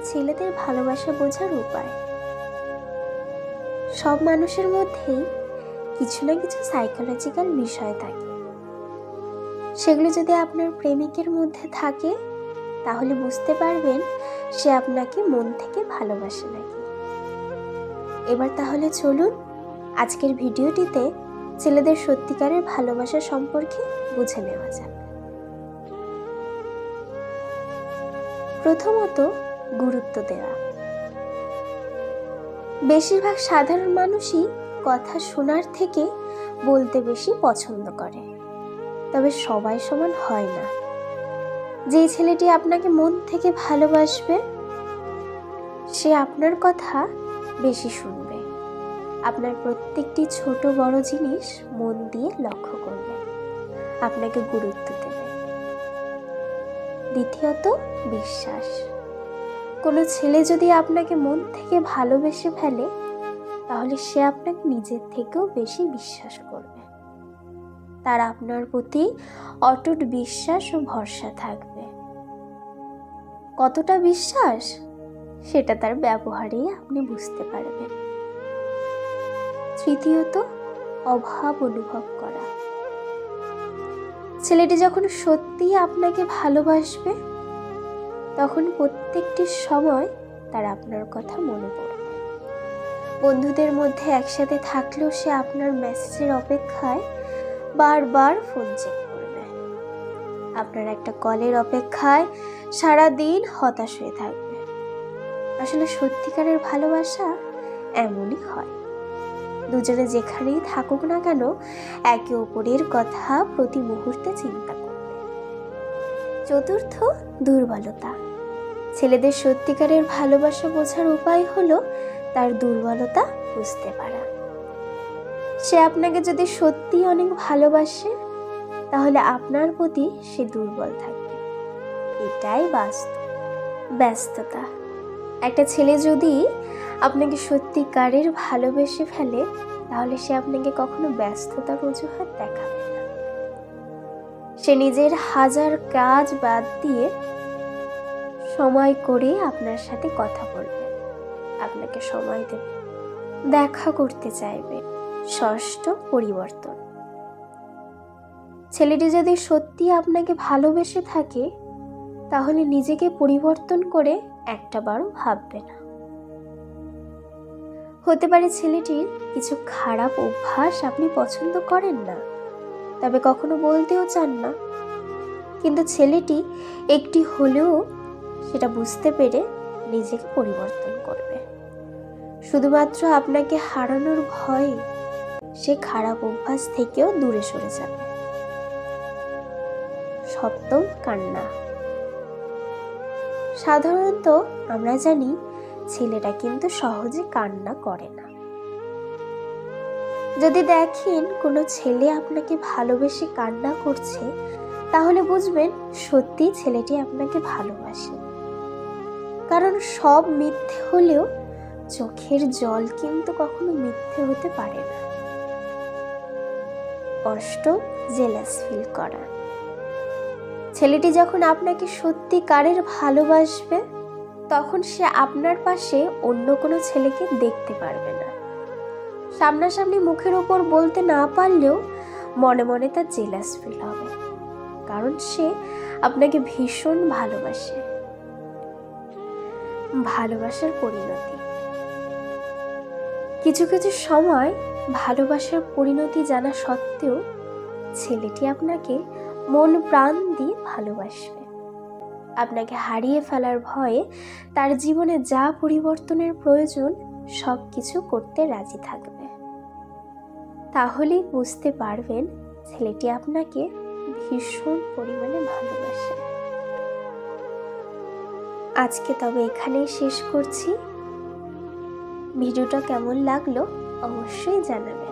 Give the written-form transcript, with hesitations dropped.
ছেলেদের ভালোবাসা বোঝার উপায়। সব মানুষের মধ্যেই কিছু না কিছু সাইকোলজিক্যাল বিষয় থাকে। সেগুলো যদি আপনার প্রেমিকের মধ্যে থাকে তাহলে বুঝতে পারবেন সে আপনাকে মন থেকে ভালোবাসে নাকি। এবার তাহলে চলুন আজকের ভিডিওটিতে ছেলেদের সত্যিকারের ভালোবাসা সম্পর্কে বুঝে নেওয়া যাক। প্রথমত, গুরুত্ব দেওয়া। বেশিরভাগ সাধারণ মানুষই কথা শোনার থেকে বলতে বেশি পছন্দ করে, তবে সবাই সমান হয় না। যে ছেলেটি আপনাকে মন থেকে ভালোবাসবে সে আপনার কথা বেশি শুনবে, আপনার প্রত্যেকটি ছোট বড় জিনিস মন দিয়ে লক্ষ্য করবে, আপনাকে গুরুত্ব দেবে। দ্বিতীয়ত, বিশ্বাস। কোনো ছেলে যদি আপনাকে মন থেকে ভালোবেসে ফেলে তাহলে সে আপনাকে নিজের থেকেও বেশি বিশ্বাস করবে। তার আপনার প্রতি অটুট বিশ্বাস ও ভরসা থাকবে। কতটা বিশ্বাস সেটা তার ব্যবহারেই আপনি বুঝতে পারবেন। তৃতীয়ত, অভাব অনুভব করা। ছেলেটি যখন সত্যিই আপনাকে ভালোবাসবে তখন প্রত্যেকটি সময় তার আপনার কথা মনে পড়বে। বন্ধুদের মধ্যে একসাথে থাকলেও সে আপনার মেসেজের অপেক্ষায় বারবার ফোন চেক করবে। আপনার একটা কলের অপেক্ষায় সারাদিন হতাশ হয়ে থাকবে। আসলে সত্যিকারের ভালোবাসা এমনই হয়। দুজনে যেখানেই থাকুক না কেন একে অপরের কথা প্রতি মুহূর্তে চিন্তা করবে। চতুর্থ, দুর্বলতা। ছেলেদের সত্যিকারের ভালোবাসা বোঝার উপায় হলো তার দুর্বলতা বুঝতে পারা। সে আপনাকে যদি সত্যি অনেক ভালোবাসে তাহলে আপনার প্রতি সে দুর্বল থাকবে। এটাই বাস্তব। ব্যস্ততা। একটা ছেলে যদি আপনাকে সত্যিকারের ভালোবেসে ফেলে তাহলে সে আপনাকে কখনো ব্যস্ততার অজুহাত দেখাবে না। সে নিজের হাজার কাজ বাদ দিয়ে সময় করে আপনার সাথে কথা বলবে, আপনাকে সময় দেবে, দেখা করতে চাইবে। ষষ্ঠ, পরিবর্তন। ছেলেটি যদি সত্যি আপনাকে ভালোবেসে থাকে তাহলে নিজেকে পরিবর্তন করে একটাবারও ভাববে না। হতে পারে ছেলেটির কিছু খারাপ অভ্যাস আপনি পছন্দ করেন না, তবে কখনো বলতেও চান না, কিন্তু ছেলেটি একটি হলেও সেটা বুঝতে পেরে নিজেকে পরিবর্তন করবে। শুধুমাত্র আপনাকে হারানোর ভয়ে সে খারাপ অভ্যাস থেকেও দূরে সরে যাবে। সপ্তম, কান্না। সাধারণত আমরা জানি ছেলেটা কিন্তু সহজে কান্না করে না। যদি দেখেন কোনো ছেলে আপনাকে ভালোবেসে কান্না করছে তাহলে বুঝবেন সত্যি ছেলেটি আপনাকে ভালোবাসে। কারণ সব মিথ্যে হলেও চোখের জল কিন্তু কখনো মিথ্যে হতে পারে না। অষ্টম, জেলাস ফিল করা। ছেলেটি যখন আপনাকে সত্যিকারের ভালোবাসবে তখন সে আপনার পাশে অন্য কোনো ছেলেকে দেখতে পারবে না। সামনাসামনি মুখের ওপর বলতে না পারলেও মনে মনে তার জেলাস ফিল হবে, কারণ সে আপনাকে ভীষণ ভালোবাসে। ভালোবাসার পরিণতি। কিছু কিছু সময় ভালোবাসার পরিণতি জানা সত্ত্বেও ছেলেটি আপনাকে মন প্রাণ দিয়ে ভালোবাসবে। আপনাকে হারিয়ে ফেলার ভয়ে তার জীবনে যা পরিবর্তনের প্রয়োজন সব কিছু করতে রাজি থাকবে। তাহলেই বুঝতে পারবেন ছেলেটি আপনাকে ভীষণ পরিমাণে ভালোবাসে। আজকে তবে এখানেই শেষ করছি। ভিডিওটা কেমন লাগলো অবশ্যই জানাবেন।